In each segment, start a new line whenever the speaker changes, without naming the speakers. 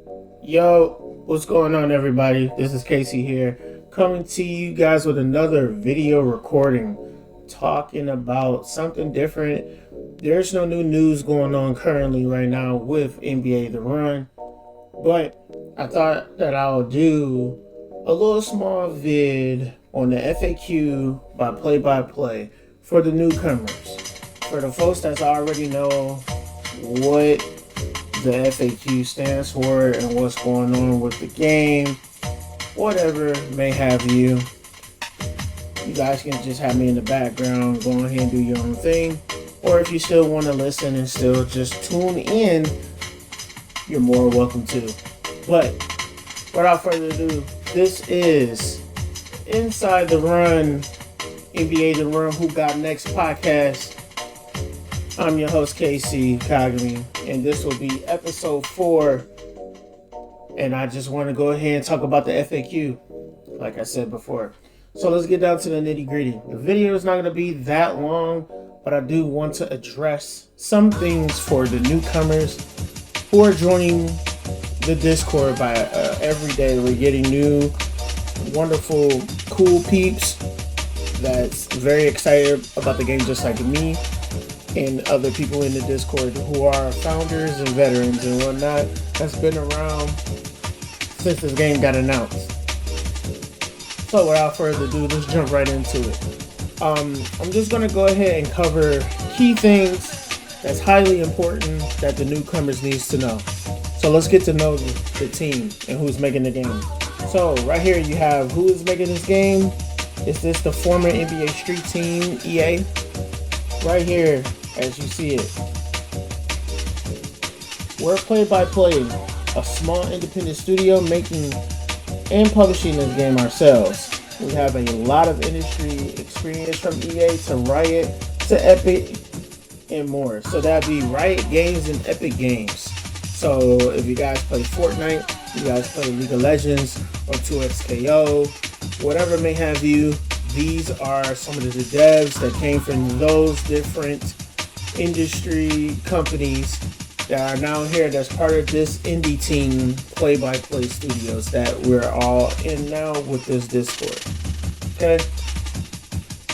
Yo, what's going on, everybody? This is Casey here, coming to you guys with another video recording, talking about something different. There's no new news going on currently right now with NBA The Run, but I thought that I'll do a little small vid on the FAQ by play-by-play for the newcomers. For the folks that already know what the FAQ stands for and what's going on with the game, whatever may have you. You guys can just have me in the background, go ahead and do your own thing. Or if you still want to listen and still just tune in, you're more welcome to. But without further ado, this is Inside the Run, NBA The Run, Who Got Next podcast. I'm your host, Casey Kagami, and this will be episode 4. And I just want to go ahead and talk about the FAQ, like I said before. So let's get down to the nitty gritty. The video is not going to be that long, but I do want to address some things for the newcomers who are joining the Discord by every day. We're getting new, wonderful, cool peeps that's very excited about the game just like me. And other people in the Discord who are founders and veterans and whatnot that's been around since this game got announced. So without further ado, let's jump right into it. I'm just going to go ahead and cover key things that's highly important that the newcomers needs to know. So let's get to know the team and who's making the game. So right here you have who is making this game. Is this the former NBA Street team, EA? Right here, as you see it, we're play-by-play, a small independent studio making and publishing this game ourselves. We have a lot of industry experience from EA to Riot to Epic and more. So that'd be Riot Games and Epic Games. So if you guys play Fortnite, you guys play League of Legends or 2XKO, whatever may have you, these are some of the devs that came from those different industry companies that are now here that's part of this indie team play-by-play studios that we're all in now with this Discord. Okay?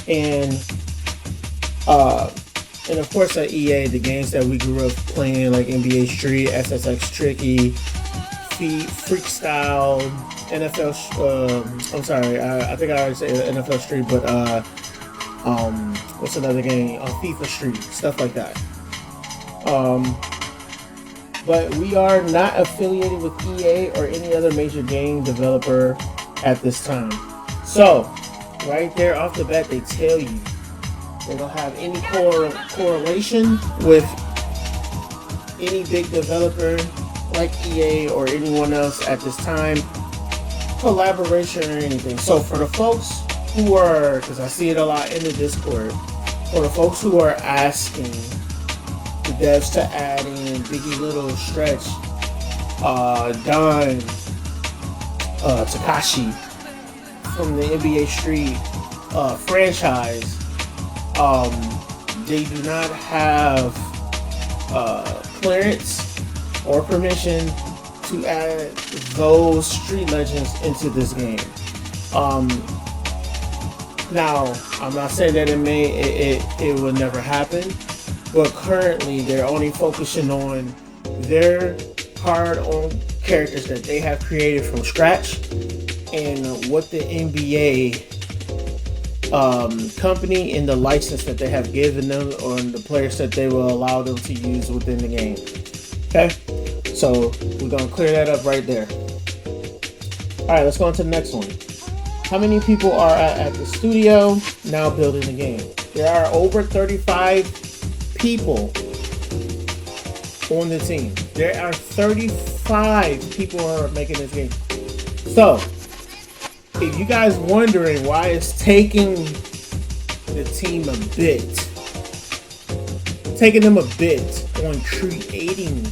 And of course at EA, the games that we grew up playing like NBA Street, SSX Tricky, Freakstyle, NFL, I think I already said NFL Street, but what's another game? FIFA Street, stuff like that. But we are not affiliated with EA or any other major game developer at this time. So, right there off the bat, they tell you they don't have any correlation with any big developer like EA or anyone else at this time, collaboration or anything. So for the folks who are, because I see it a lot in the Discord, for the folks who are asking the devs to add in Biggie Little, Stretch, Don, Takashi from the NBA Street franchise, they do not have clearance or permission to add those street legends into this game. Now, I'm not saying that it will never happen, but currently they're only focusing on their hard-on characters that they have created from scratch and what the NBA company and the license that they have given them on the players that they will allow them to use within the game. Okay, so we're gonna clear that up right there. All right, let's go on to the next one. How many people are at the studio now building the game? There are over 35 people on the team. There are 35 people who are making this game. So, if you guys wondering why it's taking the team taking them a bit on creating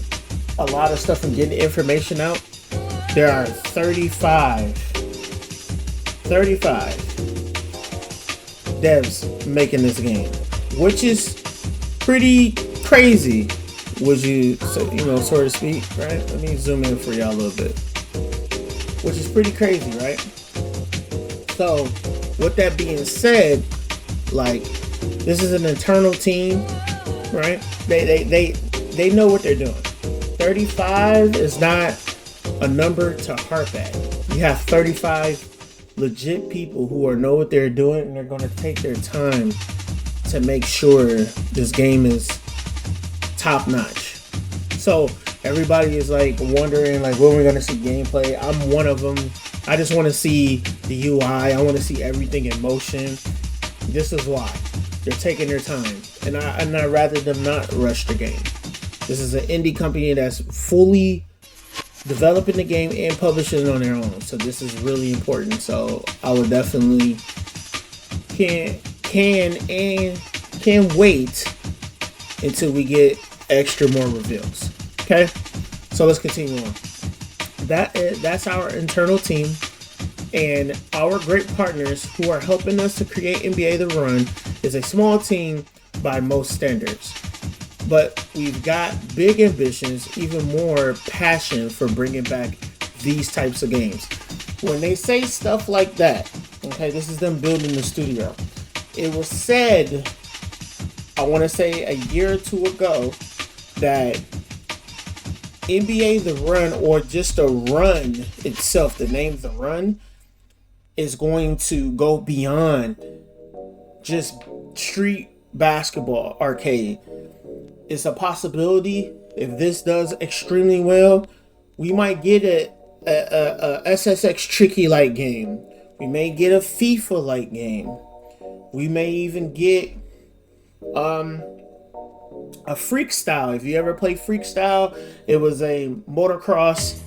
a lot of stuff and getting information out, there are 35 devs making this game, which is pretty crazy would you so to speak, right? Let me zoom in for y'all a little bit, which is pretty crazy, right? So, with that being said, like, this is an internal team, right? They know what they're doing. 35 is not a number to harp at. You have 35 legit people who know what they're doing, and they're going to take their time to make sure this game is top notch. So everybody is like wondering, like, when we're going to see gameplay. I'm one of them. I just want to see the UI. I want to see everything in motion. This is why they're taking their time, and I'd rather them not rush the game. This is an indie company that's fully developing the game and publishing it on their own. So this is really important. So I would definitely can wait until we get extra more reveals. Okay, so let's continue on. That's our internal team and our great partners who are helping us to create NBA The Run is a small team by most standards. But we've got big ambitions, even more passion for bringing back these types of games. When they say stuff like that, okay, this is them building the studio. It was said, I want to say a year or two ago, that NBA The Run, or just The Run itself, the name The Run, is going to go beyond just street basketball arcade. It's a possibility. If this does extremely well, we might get a SSX Tricky like game. We may get a FIFA like game. We may even get a Freak Style. If you ever played Freak Style, it was a motocross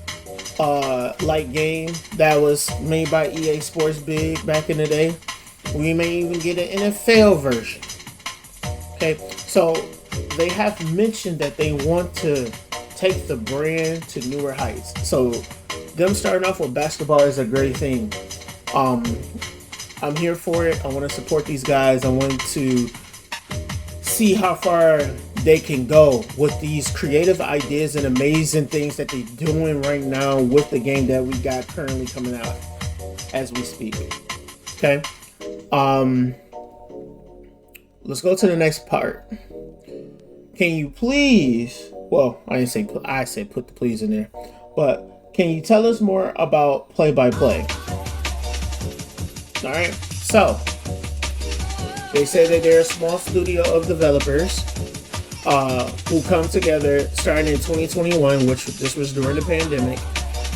like game that was made by EA Sports Big back in the day. We may even get an NFL version. Okay, so they have mentioned that they want to take the brand to newer heights. So them starting off with basketball is a great thing. I'm here for it. I want to support these guys. I want to see how far they can go with these creative ideas and amazing things that they're doing right now with the game that we got currently coming out as we speak. Okay. Let's go to the next part. Can you please, well, I said put the please in there, but can you tell us more about play-by-play? All right, so they say that they're a small studio of developers who come together starting in 2021, which this was during the pandemic,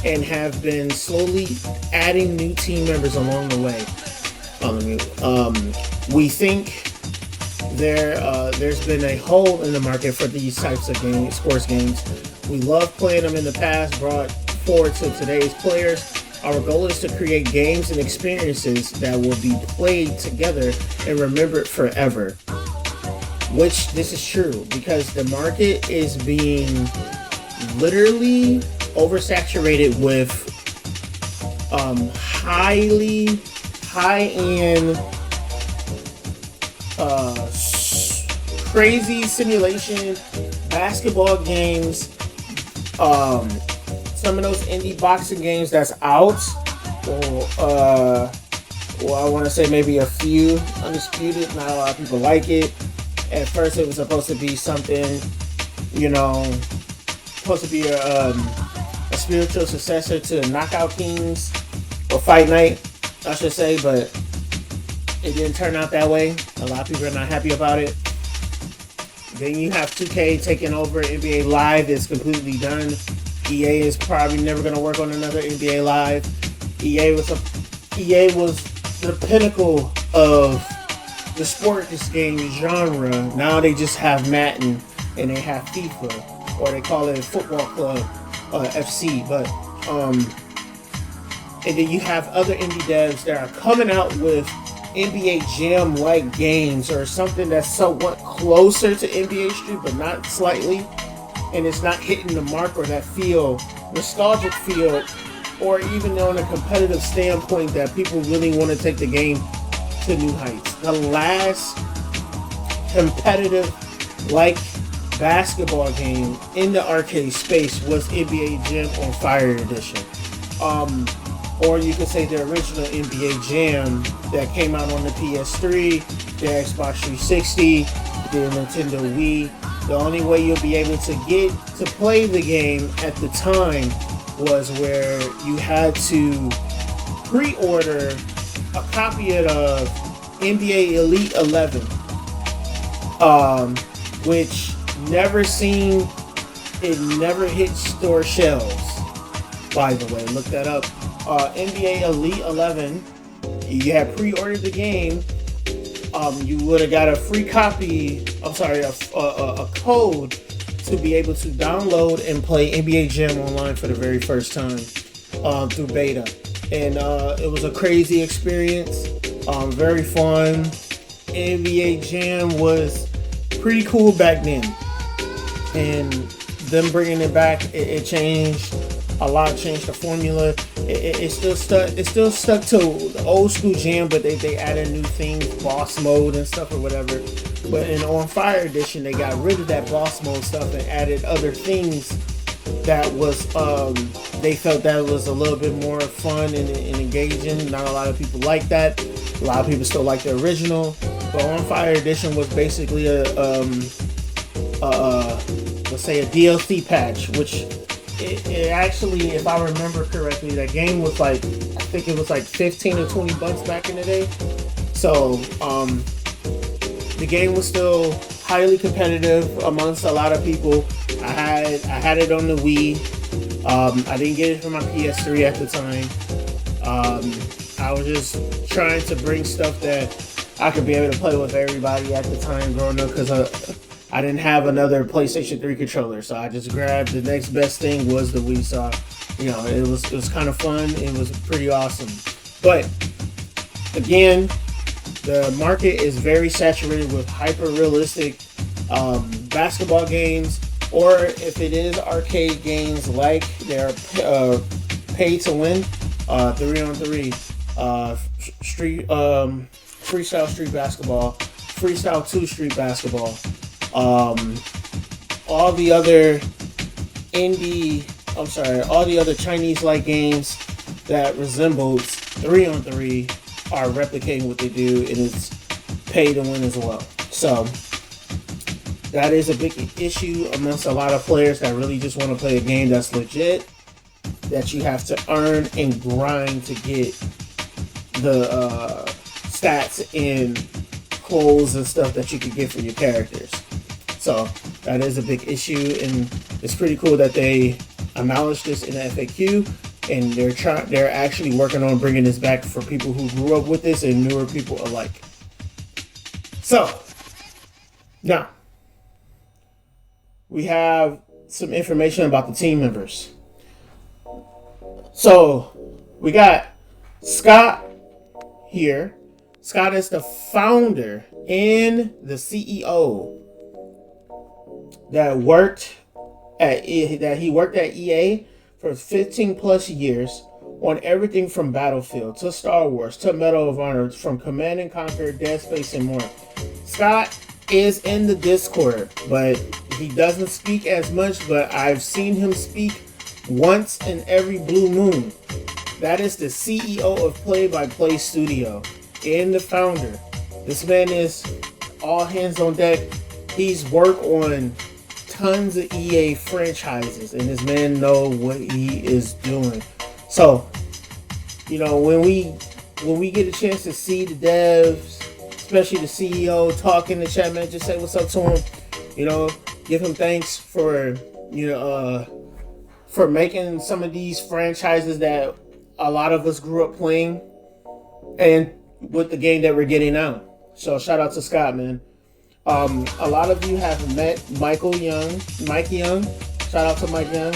and have been slowly adding new team members along the way. We think there's been a hole in the market for these types of games, sports games. We love playing them in the past, brought forward to today's players. Our goal is to create games and experiences that will be played together and remembered forever. Which this is true, because the market is being literally oversaturated with high-end crazy simulation basketball games, some of those indie boxing games that's out, or I want to say maybe a few Undisputed. Not a lot of people like it. At first it was supposed to be something, supposed to be a spiritual successor to Knockout Kings, or Fight Night, I should say, but it didn't turn out that way. A lot of people are not happy about it. Then you have 2K taking over. NBA Live is completely done. EA is probably never going to work on another NBA Live. EA was the pinnacle of the sports game genre. Now they just have Madden and they have FIFA, or they call it Football Club FC. But and then you have other indie devs that are coming out with NBA Jam-like games, or something that's somewhat closer to NBA Street, but not slightly, and it's not hitting the mark or that nostalgic feel, or even on a competitive standpoint that people really want to take the game to new heights. The last competitive like basketball game in the arcade space was NBA Jam on Fire Edition. Or you could say the original NBA Jam that came out on the PS3, the Xbox 360, the Nintendo Wii. The only way you'll be able to get to play the game at the time was where you had to pre-order a copy of NBA Elite 11, which never hit store shelves. By the way, look that up. NBA Elite 11, you had pre-ordered the game, you would have got a free copy, a code to be able to download and play NBA Jam online for the very first time through beta. And it was a crazy experience, very fun. NBA Jam was pretty cool back then. And them bringing it back, it changed a lot, changed the formula. It still stuck to the old school Jam, but they added new things, boss mode and stuff or whatever. But in On Fire Edition, they got rid of that boss mode stuff and added other things that was they felt that was a little bit more fun and engaging. Not a lot of people like that. A lot of people still like the original. But On Fire Edition was basically let's say a DLC patch, which it actually, if I remember correctly, that game was like, I think it was like 15 or 20 bucks back in the day. So the game was still highly competitive amongst a lot of people. I had it on the Wii. I didn't get it for my PS3 at the time. I was just trying to bring stuff that I could be able to play with everybody at the time growing up, because I didn't have another PlayStation 3 controller, so I just grabbed the next best thing was the Wii. So, it was kind of fun. It was pretty awesome. But again, the market is very saturated with hyper-realistic basketball games, or if it is arcade games like they're pay to win, 3-on-3, freestyle street basketball, freestyle 2 street basketball. All the other Chinese-like games that resembles 3-on-3 are replicating what they do, and it's pay to win as well. So that is a big issue amongst a lot of players that really just want to play a game that's legit, that you have to earn and grind to get the stats and clothes and stuff that you can get for your characters. So that is a big issue, and it's pretty cool that they acknowledge this in the FAQ, and they're actually working on bringing this back for people who grew up with this and newer people alike. So now we have some information about the team members. So we got Scott here. Scott is the founder and the CEO that he worked at EA for 15 plus years on everything from Battlefield to Star Wars to Medal of Honor, from Command and Conquer, Dead Space, and more. Scott is in the Discord, but he doesn't speak as much, but I've seen him speak once in every blue moon. That is the CEO of Play by Play Studio and the founder. This man is all hands on deck. He's worked on tons of EA franchises, and this man knows what he is doing. So, when we get a chance to see the devs, especially the CEO, talk in the chat, man, just say what's up to him. Give him thanks for making some of these franchises that a lot of us grew up playing, and with the game that we're getting now. So shout out to Scott, man. A lot of you have met Mike Young. Shout out to Mike Young.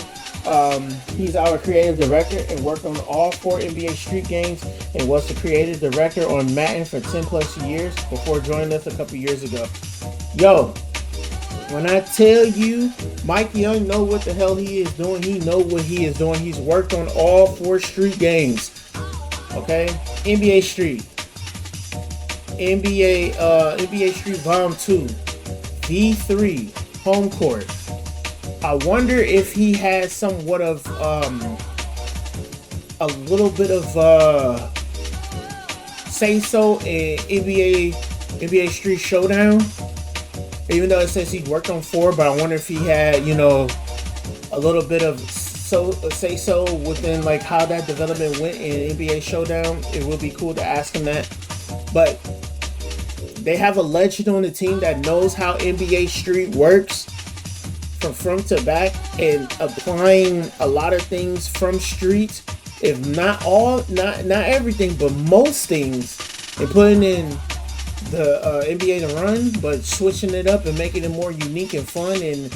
He's our creative director and worked on all 4 NBA Street games, and was the creative director on Madden for 10 plus years before joining us a couple years ago. Yo, when I tell you Mike Young know what the hell he is doing, he know what he is doing. He's worked on all 4 Street games. Okay? NBA Street, NBA Street Volume 2, V3, home court. I wonder if he has somewhat of a little bit of say so in NBA Street Showdown. Even though it says he worked on 4, but I wonder if he had, you know, a little bit of say so within like how that development went in NBA Showdown. It would be cool to ask him that. But they have a legend on the team that knows how NBA Street works from front to back and applying a lot of things from Street, if not all, not everything, but most things, and putting in the NBA to run, but switching it up and making it more unique and fun and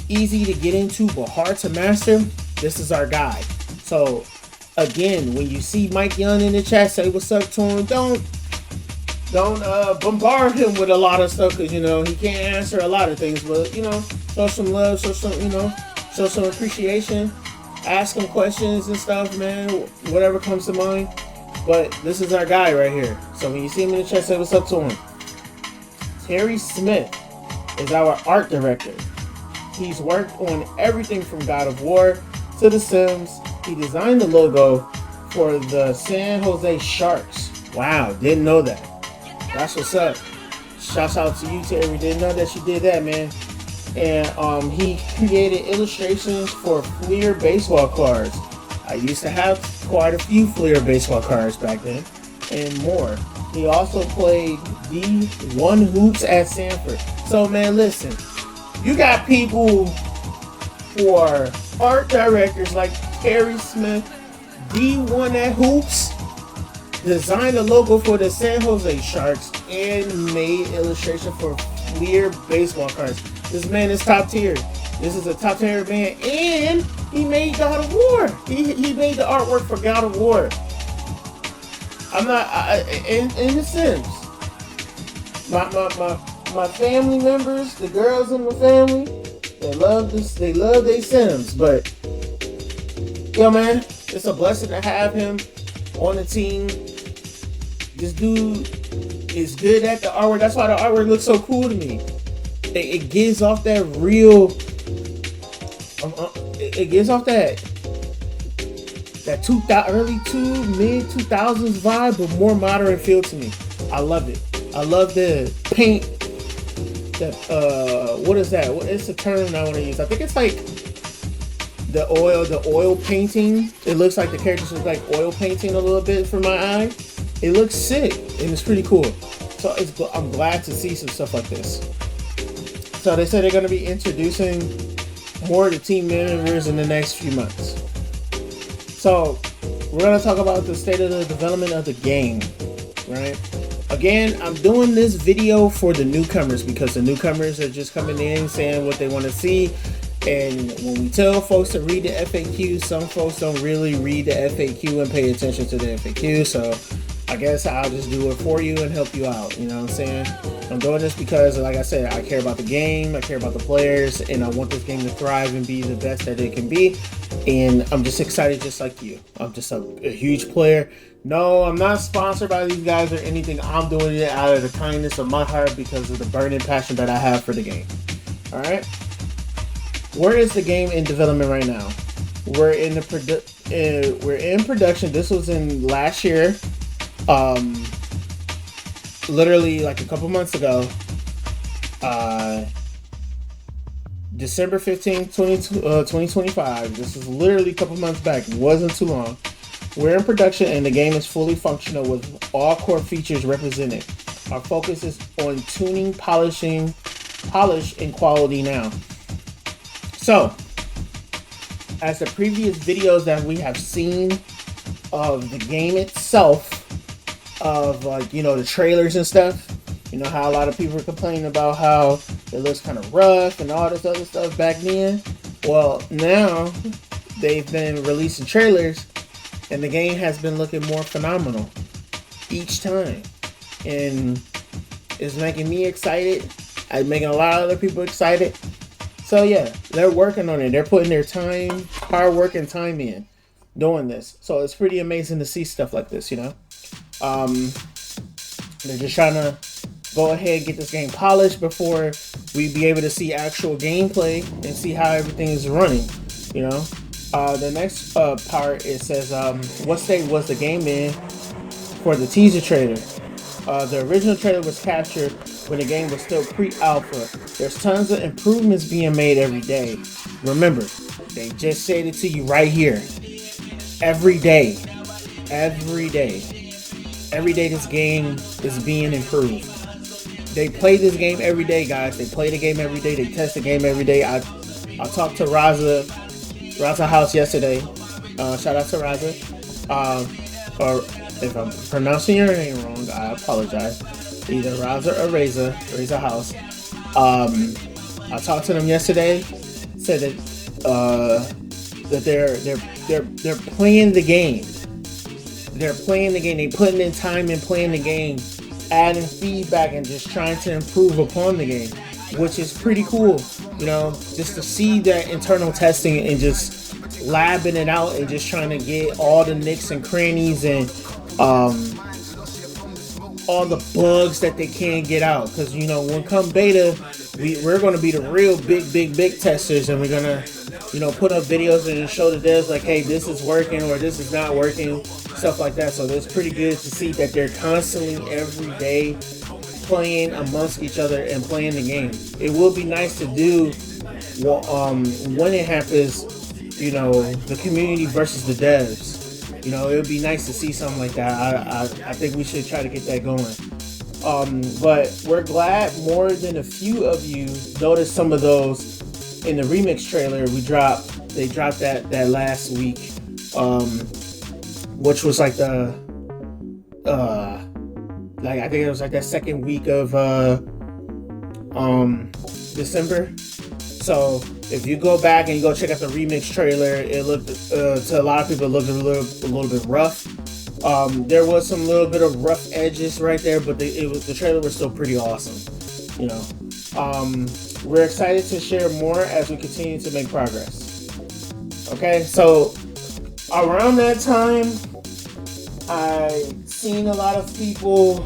easy to get into but hard to master. This is our guy. So again, when you see Mike Young in the chat, say what's up to him. Don't bombard him with a lot of stuff, because you know he can't answer a lot of things, but you know, show some love, show some appreciation, ask him questions and stuff, man, whatever comes to mind. But this is our guy right here. So when you see him in the chat, say what's up to him. Terry Smith is our art director. He's worked on everything from God of War to The Sims. He designed the logo for the San Jose Sharks. Wow, didn't know that. That's what's up. Shouts out to you, Terry. Didn't know that you did that, man. And he created illustrations for Fleer baseball cards. I used to have quite a few Fleer baseball cards back then, and more. He also played D1 hoops at Sanford. So, man, listen. You got people who are art directors like Terry Smith, D1 at hoops, designed a logo for the San Jose Sharks, and made illustration for Fleer baseball cards. This man is top tier. This is a top tier man, and he made God of War. He made the artwork for God of War. In The Sims. My family members, the girls in my family, they love this. They love their Sims. But yo, man, it's a blessing to have him on the team. This dude is good at the artwork. That's why the artwork looks so cool to me. It gives off that real. It gives off that early mid 2000s vibe, but more modern feel to me. I love it. I love the paint. What is that? It's a term I want to use. I think it's like the oil painting. It looks like the characters look like oil painting a little bit for my eye. It looks sick and it's pretty cool. So I'm glad to see some stuff like this. So they said they're going to be introducing more of the team members in the next few months. So we're going to talk about the state of the development of the game, right? Again, I'm doing this video for the newcomers because the newcomers are just coming in saying what they want to see. And when we tell folks to read the FAQ, some folks don't really read the FAQ and pay attention to the FAQ. So I guess I'll just do it for you and help you out. You know what I'm saying? I'm doing this because, like I said, I care about the game, I care about the players, and I want this game to thrive and be the best that it can be. And I'm just excited just like you. I'm just a huge player. No, I'm not sponsored by these guys or anything. I'm doing it out of the kindness of my heart because of the burning passion that I have for the game. All right? Where is the game in development right now? We're in production. This was in last year. Literally like a couple months ago, December 15th, 2025. This is literally a couple months back. It wasn't too long. We're in production and the game is fully functional with all core features represented. Our focus is on tuning, polish, and quality now. So, as the previous videos that we have seen of the game itself, of like, you know, the trailers and stuff, you know how a lot of people are complaining about how it looks kind of rough and all this other stuff back then. Well, now they've been releasing trailers and the game has been looking more phenomenal each time, and it's making me excited. It's making a lot of other people excited. So yeah, they're working on it. They're putting their time, hard work, and time in doing this. So it's pretty amazing to see stuff like this, you know. They're just trying to go ahead and get this game polished before we be able to see actual gameplay and see how everything is running. You know, the next part, it says, what state was the game in for the teaser trailer? The original trailer was captured when the game was still pre-alpha. There's tons of improvements being made every day. Remember, they just said it to you right here. Every day. Every day. Every day this game is being improved. They play this game every day, guys. They play the game every day. They test the game every day. I talked to Raza House yesterday. Shout out to Raza. Or if I'm pronouncing your name wrong, I apologize. Either Raza or Raza House. I talked to them yesterday. Said that they're playing the game. They're playing the game. They putting in time in playing the game, adding feedback and just trying to improve upon the game, which is pretty cool. You know, just to see that internal testing and just labbing it out and just trying to get all the nicks and crannies and all the bugs that they can get out. Because, you know, when come beta, we're going to be the real big testers, and we're going to, you know, put up videos and show the devs like, hey, this is working or this is not working, stuff like that. So it's pretty good to see that they're constantly every day playing amongst each other and playing the game. It will be nice to do when it happens, you know, the community versus the devs. You know, it would be nice to see something like that. I think we should try to get that going. But we're glad more than a few of you noticed some of those in the remix trailer they dropped that last week, which was like the I think it was like that second week of December. So if you go back and you go check out the remix trailer, it looked to a lot of people, it looked a little bit rough. There was some little bit of rough edges right there, but the trailer was still pretty awesome. You know, we're excited to share more as we continue to make progress. Okay, so around that time, I seen a lot of people.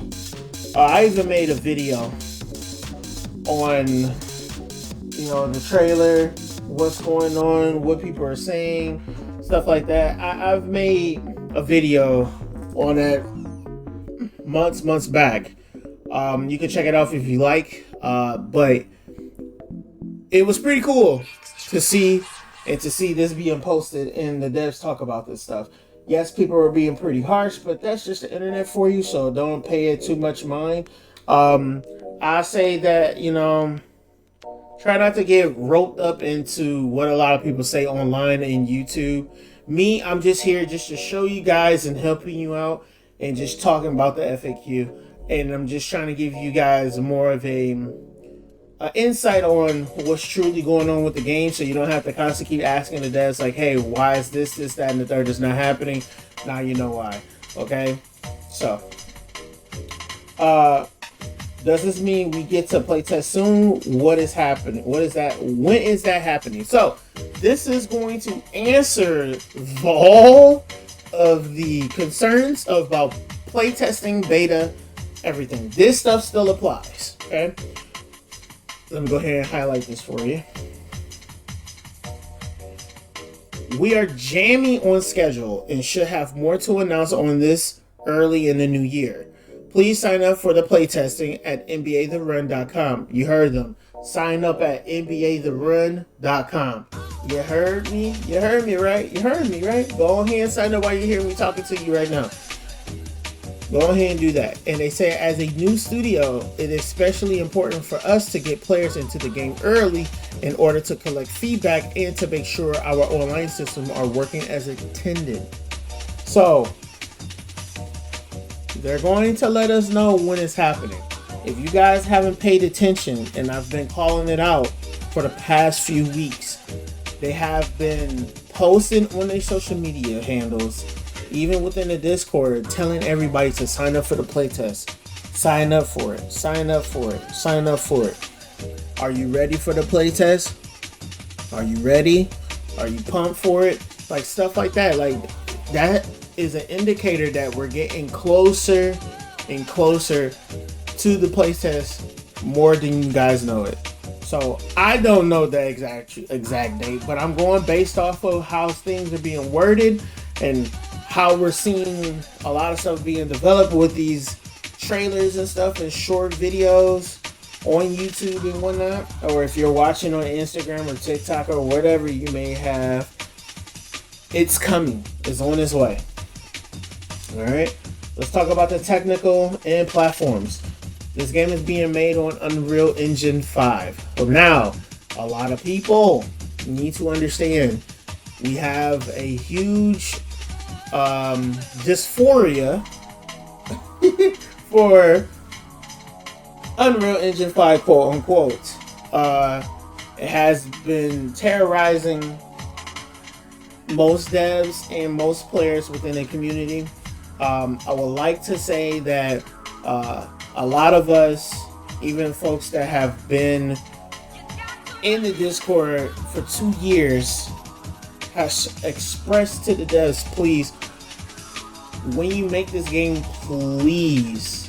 I even made a video on, you know, the trailer, what's going on, what people are saying, stuff like that. I've made a video on that months back. You can check it out if you like. But it was pretty cool to see this being posted and the devs talk about this stuff. Yes, people are being pretty harsh, but that's just the internet for you, so don't pay it too much mind. I say that, you know, try not to get roped up into what a lot of people say online and YouTube. Me, I'm just here just to show you guys and helping you out and just talking about the FAQ. And I'm just trying to give you guys more of a insight on what's truly going on with the game, so you don't have to constantly keep asking the devs like, hey, why is this, that, and the third is not happening? Now you know why. Okay? So, does this mean we get to playtest soon? What is happening? What is that? When is that happening? So, this is going to answer all of the concerns about playtesting, beta, everything. This stuff still applies. Okay? Let me go ahead and highlight this for you. We are jamming on schedule and should have more to announce on this early in the new year. Please sign up for the playtesting at NBATheRun.com. You heard them. Sign up at NBATheRun.com. You heard me? You heard me, right? You heard me, right? Go ahead and sign up while you're here. Me talking to you right now. Go ahead and do that. And they say, as a new studio, it is especially important for us to get players into the game early in order to collect feedback and to make sure our online systems are working as intended. So, they're going to let us know when it's happening. If you guys haven't paid attention, and I've been calling it out for the past few weeks, they have been posting on their social media handles, even within the Discord, telling everybody to sign up for the playtest. Sign up for it. Sign up for it. Sign up for it. Are you ready for the playtest? Are you ready? Are you pumped for it? Like, stuff like that. Like, that is an indicator that we're getting closer and closer to the playtest more than you guys know it. So I don't know the exact date, but I'm going based off of how things are being worded and how we're seeing a lot of stuff being developed with these trailers and stuff and short videos on YouTube and whatnot, or if you're watching on Instagram or TikTok or whatever you may have. It's coming. It's on its way. Alright, let's talk about the technical and platforms. This game is being made on Unreal Engine 5. But now, a lot of people need to understand we have a huge dysphoria for Unreal Engine 5, quote unquote. It has been terrorizing most devs and most players within the community. I would like to say that a lot of us, even folks that have been in the Discord for 2 years, has expressed to the devs, please, when you make this game, please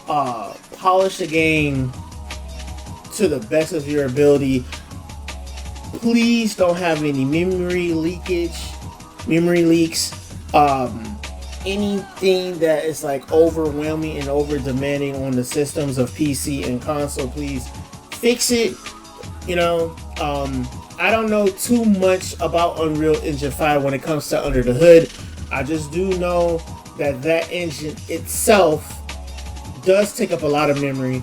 polish the game to the best of your ability. Please don't have any memory leaks, anything that is like overwhelming and over demanding on the systems of PC and console. Please fix it. You know, I don't know too much about Unreal Engine 5 when it comes to under the hood. I just do know that that engine itself does take up a lot of memory,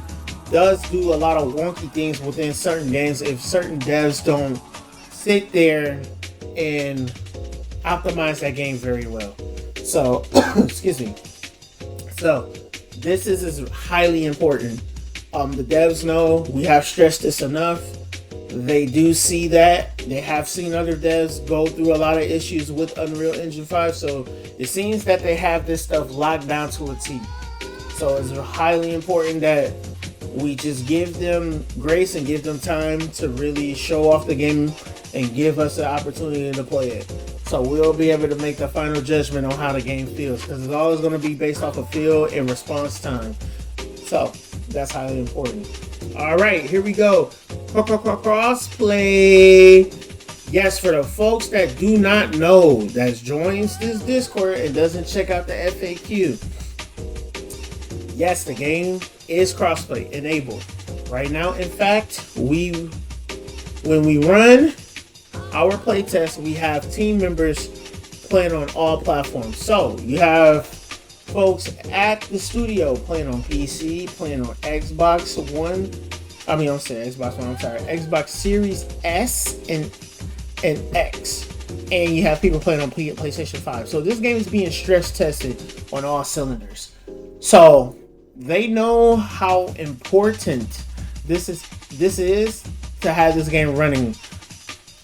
does do a lot of wonky things within certain games if certain devs don't sit there and optimize that game very well. So, excuse me. So, this is highly important. The devs know, we have stressed this enough. They do see that. They have seen other devs go through a lot of issues with Unreal Engine 5. So, it seems that they have this stuff locked down to a T. So, it's highly important that we just give them grace and give them time to really show off the game and give us the opportunity to play it. So we'll be able to make the final judgment on how the game feels, because it's always going to be based off of feel and response time. So that's highly important. All right, here we go. Crossplay. Yes, for the folks that do not know, that joins this Discord and doesn't check out the FAQ. Yes, the game is crossplay enabled right now. In fact, when we run our playtest, we have team members playing on all platforms. So you have folks at the studio playing on PC, playing on Xbox One. Xbox Series S and X, and you have people playing on PlayStation 5. So this game is being stress tested on all cylinders. So they know how important this is to have this game running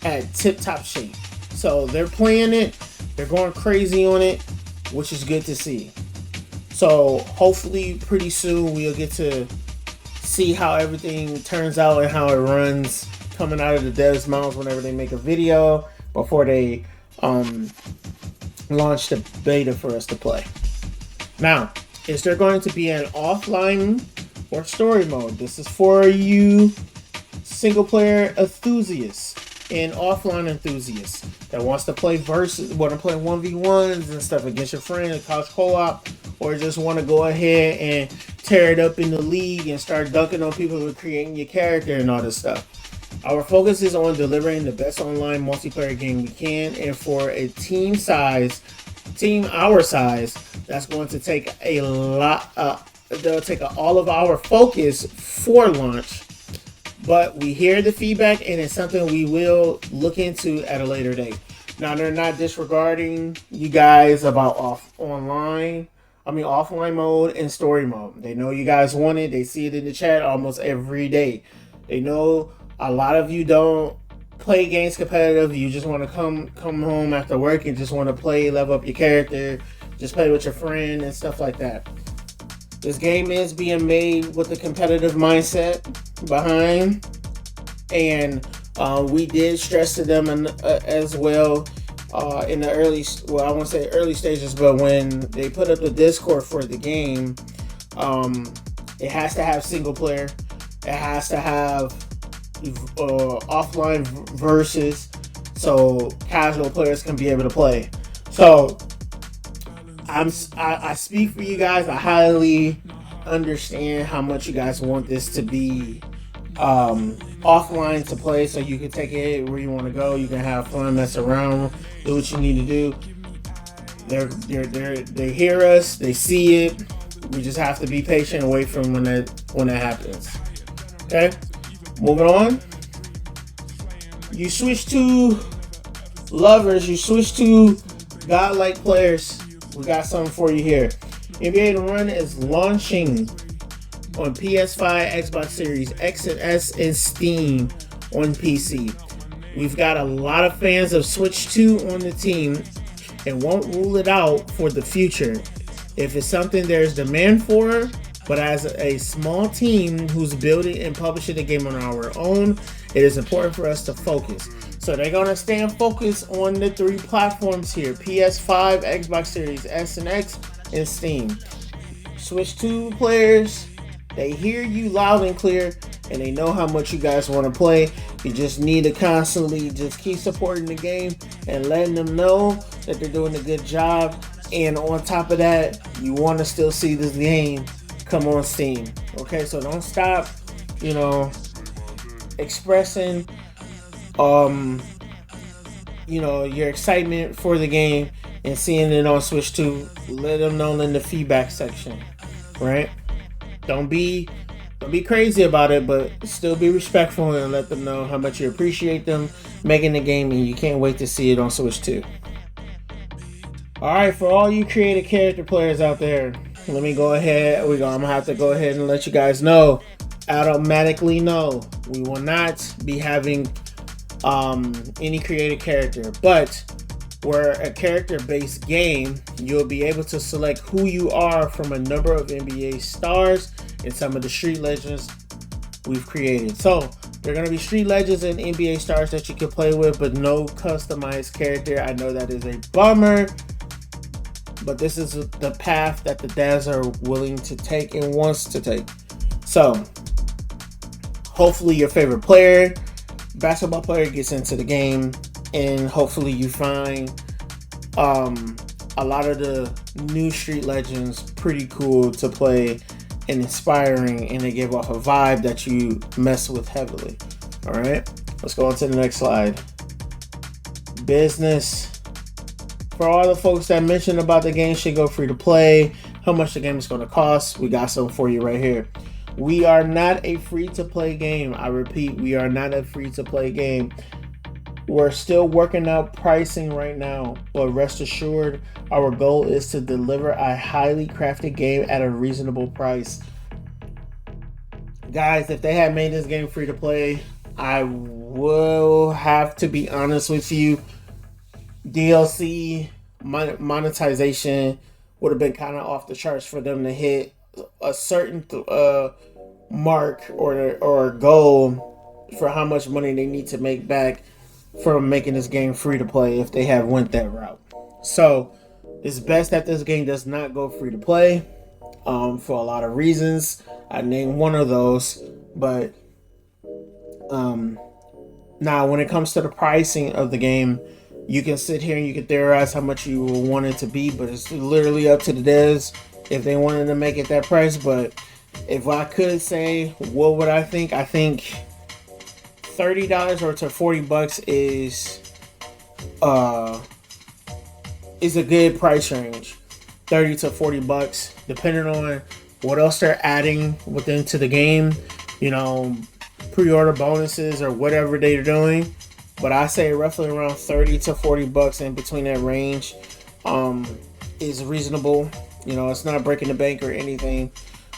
at tip-top shape. So they're playing it, they're going crazy on it, which is good to see. So hopefully pretty soon we'll get to see how everything turns out and how it runs coming out of the devs' mouths whenever they make a video before they launch the beta for us to play. Now, is there going to be an offline or story mode? This is for you single player enthusiasts and offline enthusiasts that wants to play want to play 1v1s and stuff against your friend, a couch co-op, or just want to go ahead and tear it up in the league and start dunking on people who are creating your character and all this stuff. Our focus is on delivering the best online multiplayer game we can, and for a team our size, that's going to take a lot. They'll take all of our focus for launch. But we hear the feedback, and it's something we will look into at a later date. Now, they're not disregarding you guys about offline mode and story mode. They know you guys want it. They see it in the chat almost every day. They know a lot of you don't play games competitive. You just want to come home after work and just want to play, level up your character, just play with your friend and stuff like that. This game is being made with a competitive mindset behind, and we did stress to them as well in the early stages, but when they put up the Discord for the game, It has to have single player. It has to have offline versus, so casual players can be able to play. So I speak for you guys. I highly understand how much you guys want this to be offline to play, so you can take it where you want to go. You can have fun, mess around, do what you need to do. They hear us, they see it. We just have to be patient and wait for when that happens. Okay, moving on. You switch to lovers. You switch to godlike players. We got something for you here. NBA The Run is launching on PS5, Xbox Series X and S, and Steam on PC. We've got a lot of fans of Switch 2 on the team and won't rule it out for the future. If it's something there's demand for, but as a small team who's building and publishing the game on our own, it is important for us to focus. So they're going to stay focused on the 3 platforms here: PS5, Xbox Series S and X, and Steam. Switch 2 players, they hear you loud and clear, and they know how much you guys want to play. You just need to constantly just keep supporting the game and letting them know that they're doing a good job. And on top of that, you want to still see this game come on Steam. Okay, so don't stop, expressing, your excitement for the game and seeing it on Switch 2. Let them know in the feedback section, right? Don't be crazy about it, but still be respectful and let them know how much you appreciate them making the game and you can't wait to see it on Switch 2. Alright, for all you creative character players out there, let me go ahead. I'm going to have to go ahead and let you guys know. Automatically no, we will not be having any creative character, but we're a character-based game. You'll be able to select who you are from a number of NBA stars and some of the street legends we've created. So there are going to be street legends and NBA stars that you can play with, but no customized character. I know that is a bummer, but this is the path that the devs are willing to take and wants to take. So hopefully your favorite player, basketball player, gets into the game, and hopefully you find a lot of the new street legends pretty cool to play and inspiring, and they give off a vibe that you mess with heavily. All right, let's go on to the next slide. Business. For all the folks that mentioned about the game should go free to play, how much the game is going to cost, we got something for you right here. We are not a free to play game. I repeat, we are not a free to play game. We're still working out pricing right now, but rest assured, our goal is to deliver a highly crafted game at a reasonable price. Guys, if they had made this game free to play, I will have to be honest with you, DLC monetization would have been kind of off the charts for them to hit a certain mark or goal for how much money they need to make back from making this game free to play if they have went that route. So it's best that this game does not go free to play for a lot of reasons. I named one of those, but now when it comes to the pricing of the game, you can sit here and you can theorize how much you want it to be, but it's literally up to the devs if they wanted to make it that price. But if I could say, what would I think? I think $30 or to $40 is a good price range. $30 to $40, depending on what else they're adding into the game, pre-order bonuses or whatever they're doing. But I say roughly around $30 to $40 in between that range is reasonable. It's not breaking the bank or anything.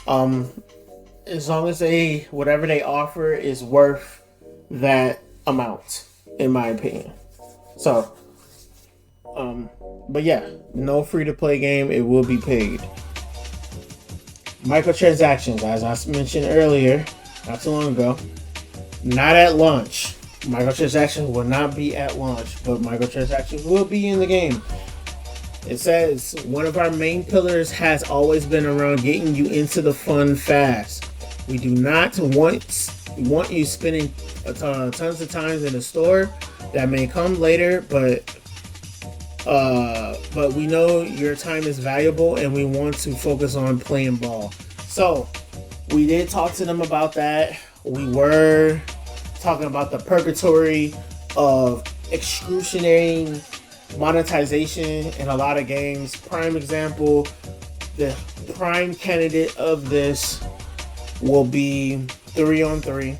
As long as whatever they offer is worth that amount, in my opinion. So, but yeah, no free to play game. It will be paid. Microtransactions, as I mentioned earlier, not too long ago, not at launch. Microtransactions will not be at launch, but microtransactions will be in the game. It says, one of our main pillars has always been around getting you into the fun fast. We do not want you spending tons of times in the store. That may come later, but we know your time is valuable and we want to focus on playing ball. So we did talk to them about that. We were talking about the purgatory of excruciating monetization in a lot of games. Prime example, the prime candidate of this will be 3-on-3,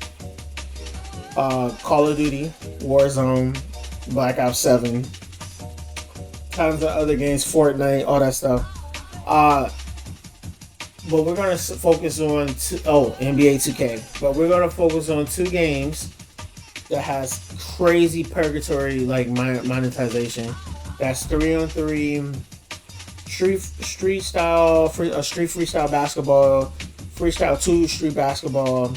Call of Duty, Warzone, Black Ops 7, tons of other games, Fortnite, all that stuff. But we're gonna focus on NBA 2K. But we're gonna focus on two games that has crazy purgatory like monetization. That's 3-on-3, street freestyle basketball, freestyle 2 street basketball,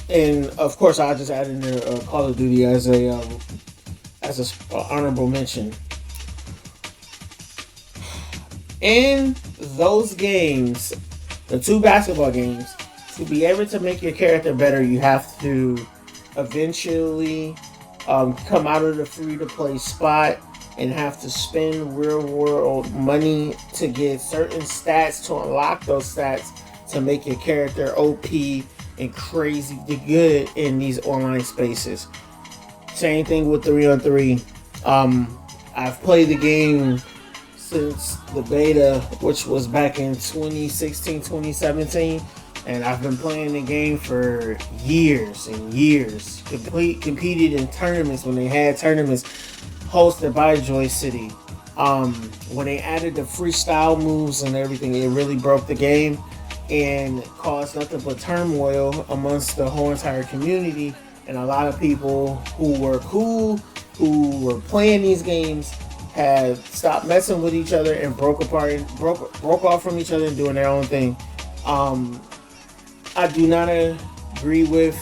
and of course I just added in there Call of Duty as a honorable mention. In those games, the 2 basketball games, to be able to make your character better, you have to eventually come out of the free-to-play spot and have to spend real-world money to get certain stats, to unlock those stats, to make your character OP and crazy good in these online spaces. Same thing with 3-on-3. I've played the game since the beta, which was back in 2016, 2017. And I've been playing the game for years and years. Competed in tournaments when they had tournaments hosted by Joy City. When they added the freestyle moves and everything, it really broke the game and caused nothing but turmoil amongst the whole entire community. And a lot of people who were cool, who were playing these games, had stopped messing with each other and broke off from each other and doing their own thing. I do not agree with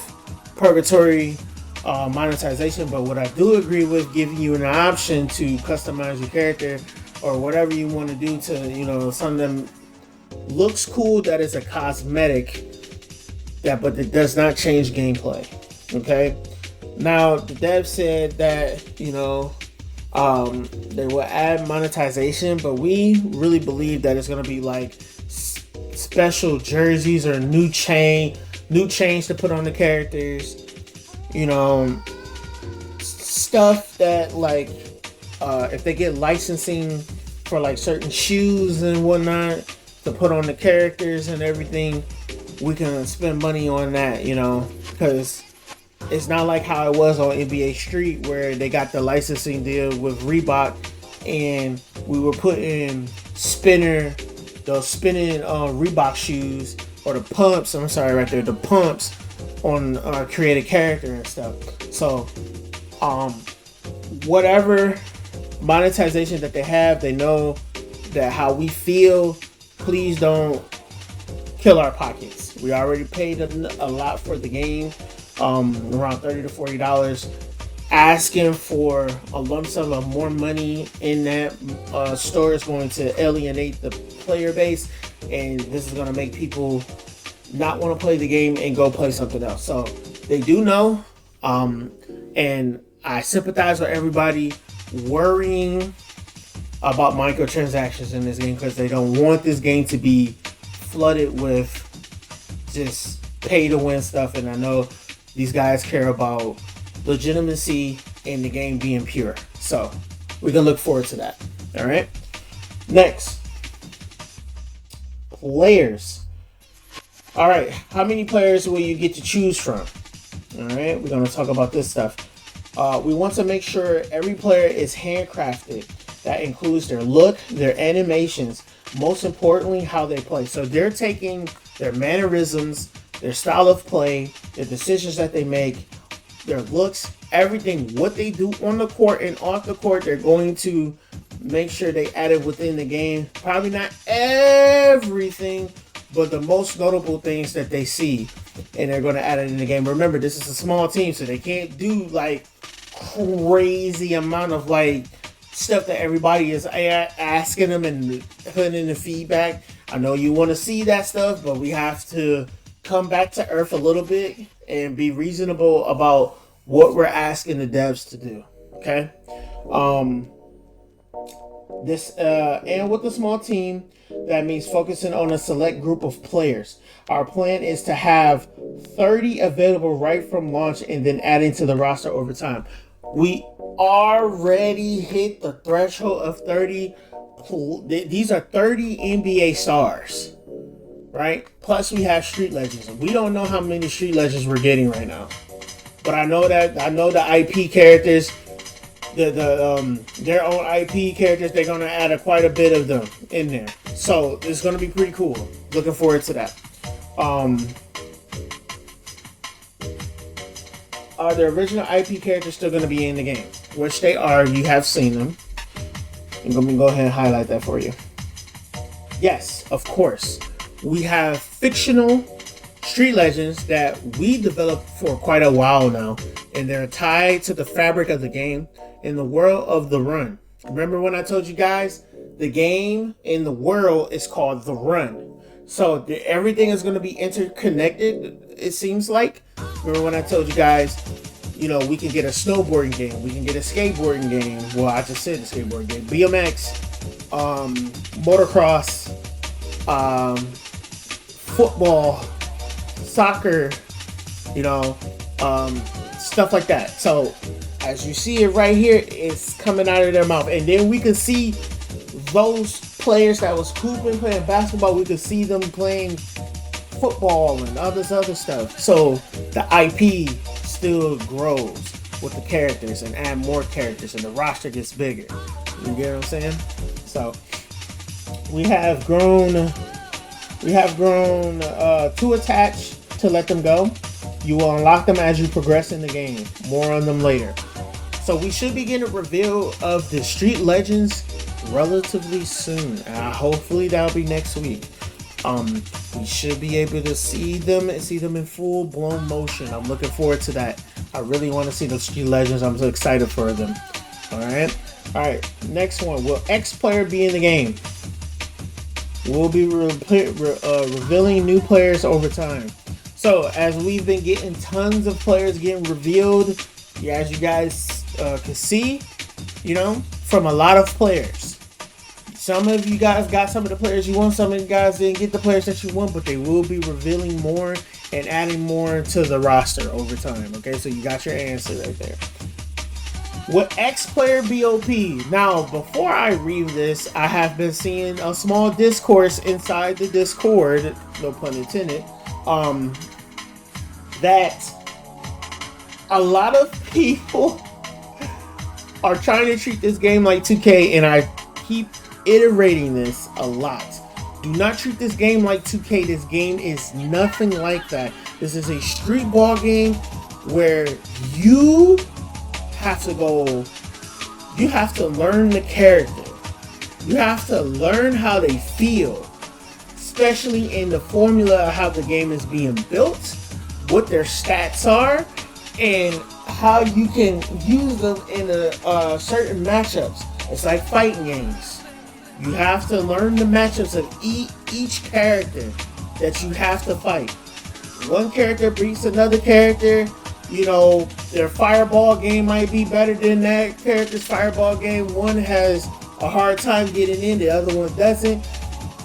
purgatory monetization, but what I do agree with, giving you an option to customize your character or whatever you want to do to, something that looks cool, that is a cosmetic, but it does not change gameplay. Okay? Now, the dev said that, they will add monetization, but we really believe that it's going to be like special jerseys or new chains to put on the characters, stuff that like if they get licensing for like certain shoes and whatnot to put on the characters and everything, we can spend money on that, because it's not like how it was on NBA Street where they got the licensing deal with Reebok and we were putting spinning Reebok shoes, or the pumps, the pumps on our created character and stuff. So whatever monetization that they have, they know that how we feel. Please don't kill our pockets. We already paid a lot for the game, around $30 to $40. Asking for a lump sum of more money in that store is going to alienate the player base, and this is going to make people not want to play the game and go play something else. So they do know, and I sympathize with everybody worrying about microtransactions in this game, because they don't want this game to be flooded with just pay to win stuff. And I know these guys care about legitimacy in the game being pure, so we can look forward to that. All right, next, players. All right, how many players will you get to choose from? All right, we're going to talk about this stuff. We want to make sure every player is handcrafted. That includes their look, their animations, most importantly, how they play. So they're taking their mannerisms, their style of play, the decisions that they make, their looks, everything, what they do on the court and off the court, they're going to make sure they add it within the game. Probably not everything, but the most notable things that they see, and they're going to add it in the game. Remember, this is a small team, so they can't do like crazy amount of like stuff that everybody is asking them and putting in the feedback. I know you want to see that stuff, but we have to come back to earth a little bit and be reasonable about what we're asking the devs to do. Okay. And with a small team, that means focusing on a select group of players. Our plan is to have 30 available right from launch and then adding to the roster over time. We already hit the threshold of 30. These are 30 NBA stars, right? Plus we have Street Legends. We don't know how many Street Legends we're getting right now, but I know the IP characters, their own IP characters, they're gonna add quite a bit of them in there. So it's gonna be pretty cool. Looking forward to that. Are the original IP characters still gonna be in the game? Which they are. You have seen them. I'm gonna go ahead and highlight that for you. Yes, of course. We have fictional Street Legends that we developed for quite a while now, and they're tied to the fabric of the game in the world of The Run. Remember when I told you guys the game in the world is called The Run? So everything is going to be interconnected, it seems like. Remember when I told you guys, you know, we can get a snowboarding game, we can get a skateboarding game. Well, I just said the skateboarding game. BMX, motocross, football, soccer, you know, stuff like that. So as you see it right here, it's coming out of their mouth. And then we can see those players that was hooping, playing basketball, we could see them playing football and all this other stuff. So the IP still grows with the characters and add more characters and the roster gets bigger. You get what I'm saying? So we have grown to attach to let them go. You will unlock them as you progress in the game. More on them later. So we should be getting a reveal of the Street Legends relatively soon. Hopefully that'll be next week. We should be able to see them in full blown motion. I'm looking forward to that. I really want to see those Street Legends. I'm so excited for them. All right. Next one. Will X player be in the game? We'll be revealing new players over time. So as we've been getting tons of players getting revealed, as you guys can see, you know, from a lot of players. Some of you guys got some of the players you want. Some of you guys didn't get the players that you want, but they will be revealing more and adding more to the roster over time. Okay, so you got your answer right there. Will X player be OP? Now, before I read this, I have been seeing a small discourse inside the Discord, no pun intended, that a lot of people are trying to treat this game like 2K, and I keep iterating this a lot. Do not treat this game like 2K. This game is nothing like that. This is a street ball game where you have to learn the character. You have to learn how they feel, especially in the formula of how the game is being built, what their stats are, and how you can use them in certain matchups. It's like fighting games. You have to learn the matchups of each character that you have to fight. One character beats another character. You know, their fireball game might be better than that character's fireball game. One has a hard time getting in, the other one doesn't.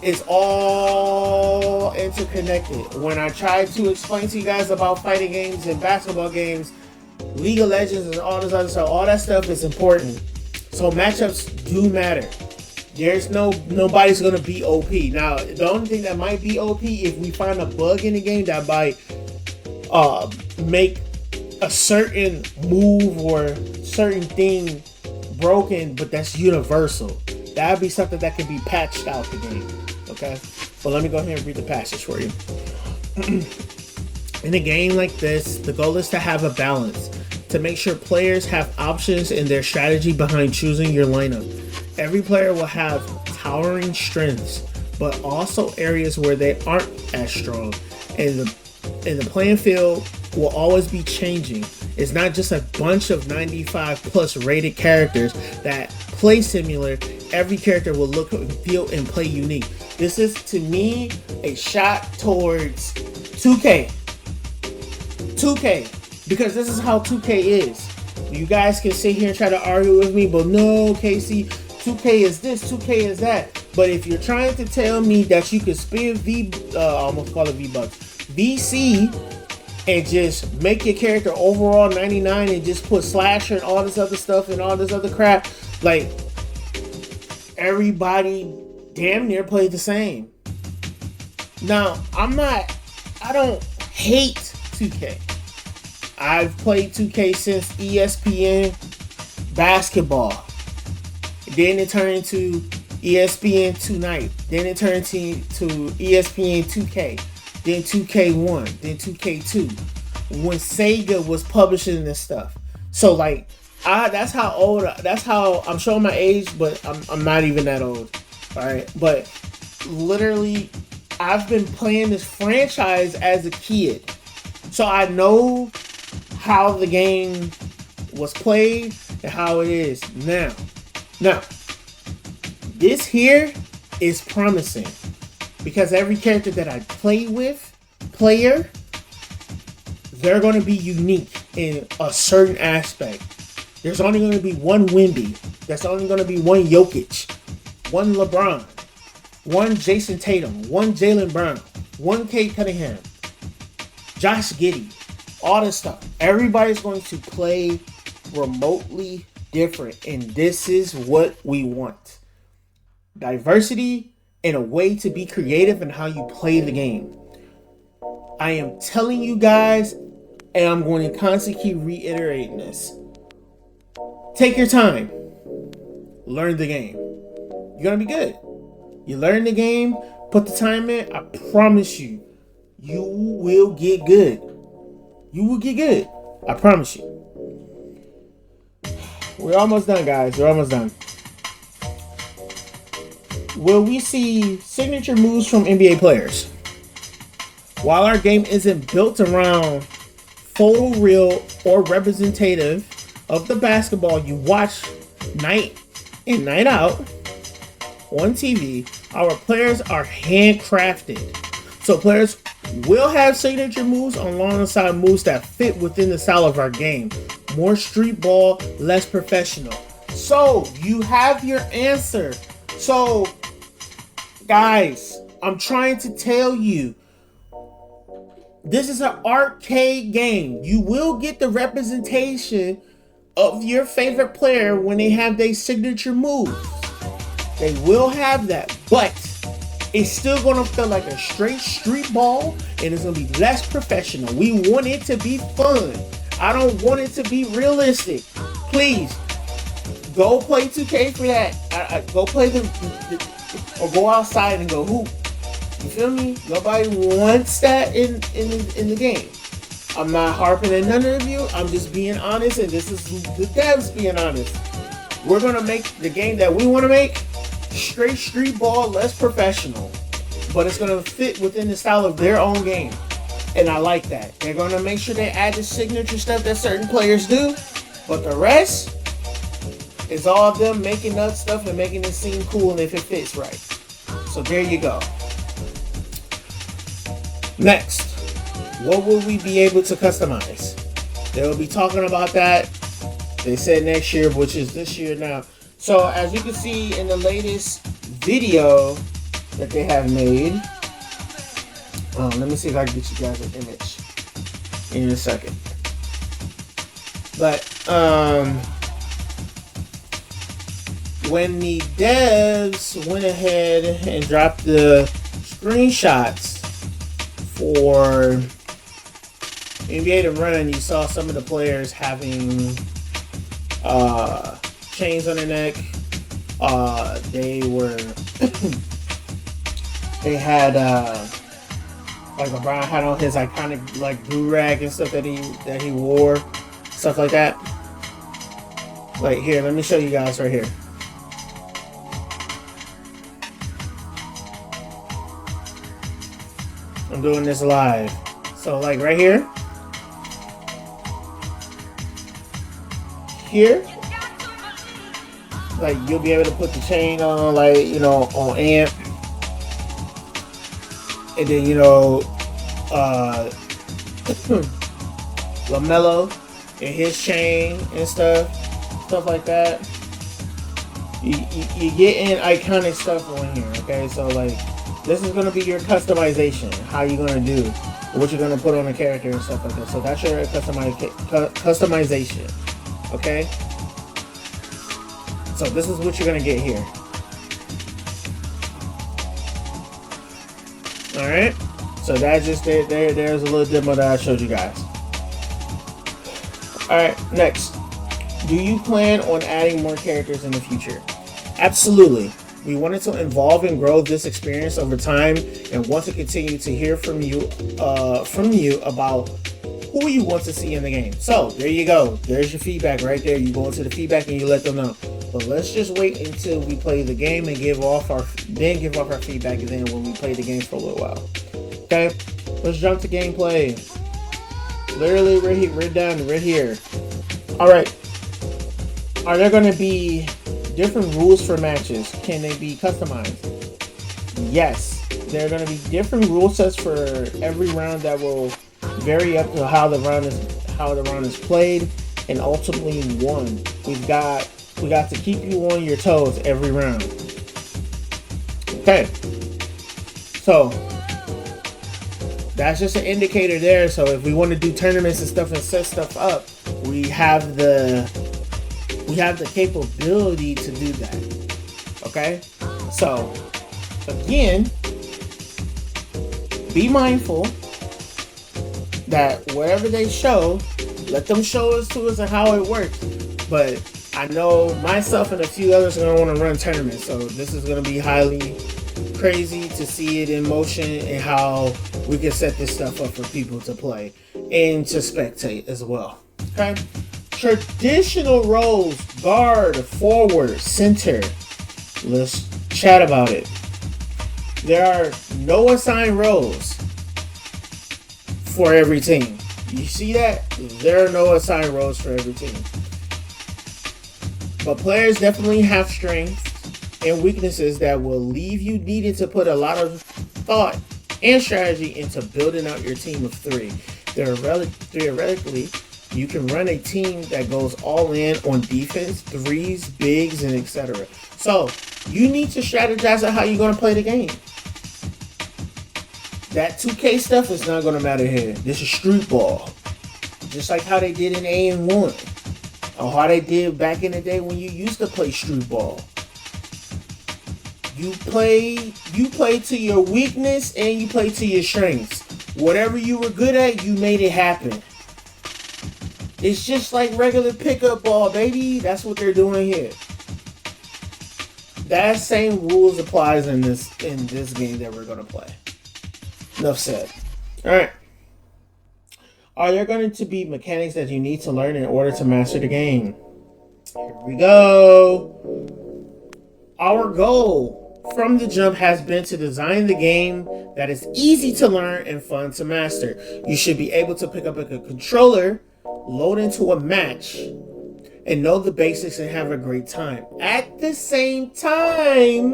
It's all interconnected. When I try to explain to you guys about fighting games and basketball games, League of Legends and all this other stuff, all that stuff is important. So matchups do matter. There's nobody's gonna be OP. Now, the only thing that might be OP if we find a bug in the game that might make a certain move or certain thing broken, but that's universal. That'd be something that can be patched out the game. Okay? But let me go ahead and read the passage for you. In a game like this, the goal is to have a balance, to make sure players have options in their strategy behind choosing your lineup. Every player will have towering strengths, but also areas where they aren't as strong. And the playing field will always be changing. It's not just a bunch of 95 plus rated characters that play similar, every character will look, feel, and play unique. This is, to me, a shot towards 2K. 2K. Because this is how 2K is. You guys can sit here and try to argue with me, but no, Casey, 2K is this, 2K is that. But if you're trying to tell me that you can spend almost call it V-Bucks, VC, and just make your character overall 99 and just put slasher and all this other stuff and all this other crap, like, everybody damn near played the same. Now, I don't hate 2K. I've played 2K since ESPN basketball. Then it turned into ESPN Tonight. Then it turned to ESPN 2K. Then 2K1. Then 2K2. When Sega was publishing this stuff. So like, that's how I'm showing my age, but I'm not even that old. Alright. But literally, I've been playing this franchise as a kid. So I know how the game was played and how it is now. Now, this here is promising because every character that I play with, they're going to be unique in a certain aspect. There's only going to be one Wemby. There's only going to be one Jokic, one LeBron, one Jason Tatum, one Jaylen Brown, one Kate Cunningham, Josh Giddey, all this stuff. Everybody's going to play remotely different, and this is what we want. Diversity and a way to be creative in how you play the game. I am telling you guys, and I'm going to constantly keep reiterating this. Take your time. Learn the game. You're going to be good. You learn the game, put the time in, I promise you, you will get good. You will get good. I promise you. We're almost done, guys. We're almost done. Will we see signature moves from NBA players? While our game isn't built around photo real or representative of the basketball you watch night in, night out on TV, our players are handcrafted. So players will have signature moves alongside moves that fit within the style of our game. More street ball, less professional. So you have your answer. So guys, I'm trying to tell you, this is an arcade game. You will get the representation of your favorite player when they have their signature moves. They will have that, but it's still going to feel like a straight street ball, and it's going to be less professional. We want it to be fun. I don't want it to be realistic. Please, go play 2K for that. Go play or go outside and go hoop. You feel me? Nobody wants that in the game. I'm not harping at none of you. I'm just being honest, and this is the devs being honest. We're going to make the game that we want to make straight street ball, less professional, but it's going to fit within the style of their own game, and I like that. They're going to make sure they add the signature stuff that certain players do, but the rest is all of them making up stuff and making it seem cool and if it fits right. So there you go. Next, what will we be able to customize? They will be talking about that. They said next year, which is this year now. So as you can see in the latest video that they have made, let me see if I can get you guys an image in a second. But when the devs went ahead and dropped the screenshots for NBA to run, you saw some of the players having chains on their neck. They had like LeBron had on his iconic like blue rag and stuff that he wore, stuff like that. Like here, let me show you guys right here. I'm doing this live. So like right here. Like you'll be able to put the chain on, like on Amp, and then LaMelo and his chain and stuff like that. You getting iconic stuff on here, okay? So like, this is gonna be your customization. How you gonna do, what you're gonna put on a character and stuff like that. So that's your customization, okay? So this is what you're gonna get here. All right. So that's just there's a little demo that I showed you guys. All right. Next, do you plan on adding more characters in the future? Absolutely. We wanted to evolve and grow this experience over time, and want to continue to hear from you about who you want to see in the game. So there you go. There's your feedback right there. You go into the feedback and you let them know. But let's just wait until we play the game and give off our feedback, and then when we play the games for a little while. Okay, let's jump to gameplay. Literally, we're done right here. All right. Are there going to be different rules for matches? Can they be customized? Yes. There are going to be different rule sets for every round that will vary up to how the round is played and ultimately won. We got to keep you on your toes every round. Okay. So that's just an indicator there. So if we want to do tournaments and stuff and set stuff up, we have the capability to do that. Okay? So again, be mindful that whatever they show, let them show us to us and how it works. But I know myself and a few others are going to want to run tournaments, so this is going to be highly crazy to see it in motion and how we can set this stuff up for people to play and to spectate as well. Okay? Traditional roles: guard, forward, center. Let's chat about it. There are no assigned roles for every team. You see that? There are no assigned roles for every team. But players definitely have strengths and weaknesses that will leave you needing to put a lot of thought and strategy into building out your team of three. Theoretically, you can run a team that goes all in on defense, threes, bigs, and etc. So you need to strategize on how you're going to play the game. That 2K stuff is not going to matter here. This is street ball. Just like how they did in A&1. Or how they did back in the day when you used to play street ball. You play to your weakness and you play to your strengths. Whatever you were good at, you made it happen. It's just like regular pickup ball, baby. That's what they're doing here. That same rules applies in this game that we're gonna play. Enough said. Alright. Are there going to be mechanics that you need to learn in order to master the game? Here we go. Our goal from the jump has been to design the game that is easy to learn and fun to master. You should be able to pick up a controller, load into a match, and know the basics and have a great time. At the same time,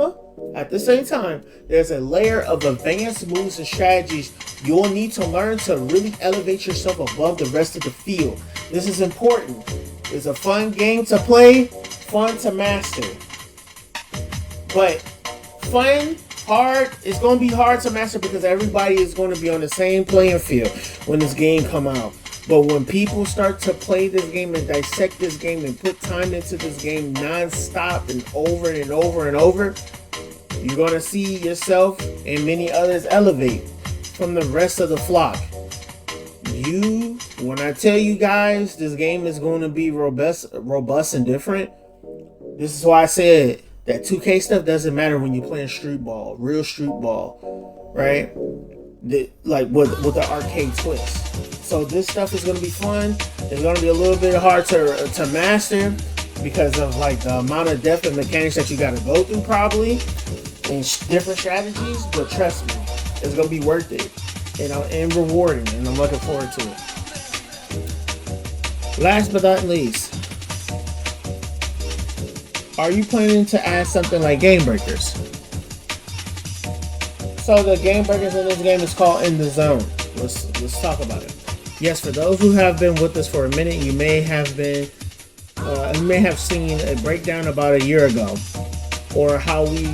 there's a layer of advanced moves and strategies you'll need to learn to really elevate yourself above the rest of the field. This is important. It's a fun game to play, fun to master. But fun, hard, it's going to be hard to master because everybody is going to be on the same playing field when this game come out. But when people start to play this game and dissect this game and put time into this game non-stop and over and over and over, you're going to see yourself and many others elevate from the rest of the flock. When I tell you guys this game is going to be robust and different, this is why I said that 2K stuff doesn't matter when you're playing street ball, real street ball, right? Like with the arcade twist. So this stuff is going to be fun. It's going to be a little bit hard to master because of like the amount of depth and mechanics that you got to go through probably and different strategies. But trust me, it's going to be worth it, and rewarding, and I'm looking forward to it. Last but not least, are you planning to add something like game breakers? So the game breakers in this game is called In the Zone. Let's talk about it. Yes, for those who have been with us for a minute, you may have seen a breakdown about a year ago, or how we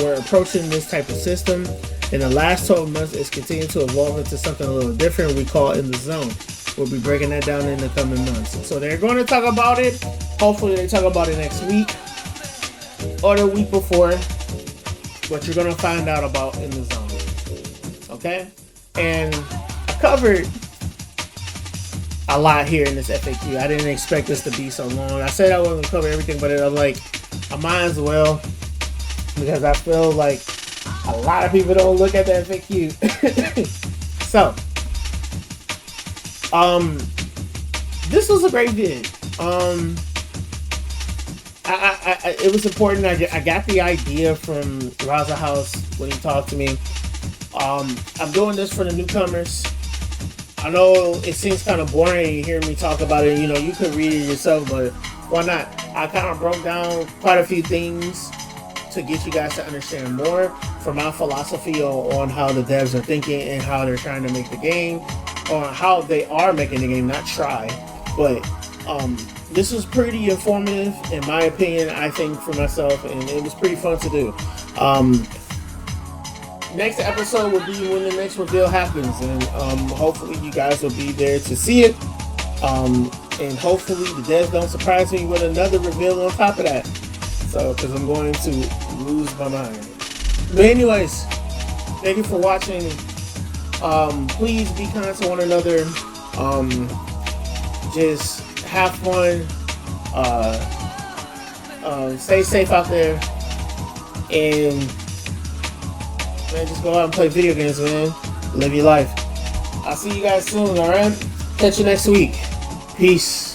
were approaching this type of system. In the last 12 months, it's continued to evolve into something a little different we call In the Zone. We'll be breaking that down in the coming months. So they're going to talk about it. Hopefully they talk about it next week or the week before. But you're going to find out about In the Zone. Okay? And I covered a lot here in this FAQ. I didn't expect this to be so long. I said I wasn't going to cover everything, but I'm like, I might as well. Because I feel like a lot of people don't look at the FAQ. So, this was a great vid. It was important. I got the idea from Raza House when he talked to me. I'm doing this for the newcomers. I know it seems kind of boring to hear me talk about it. You know, you could read it yourself, but why not? I kind of broke down quite a few things to get you guys to understand more from my philosophy on how the devs are thinking and how they're trying to make the game, or how they are making the game, not try. But this was pretty informative, in my opinion, I think, for myself, and it was pretty fun to do. Next episode will be when the next reveal happens, and hopefully you guys will be there to see it. And hopefully the devs don't surprise me with another reveal on top of that. So, because I'm going to lose my mind. But anyways, thank you for watching. Please be kind to one another. Just have fun. Stay safe out there. And man, just go out and play video games, man. Live your life. I'll see you guys soon, alright? Catch you next week. Peace.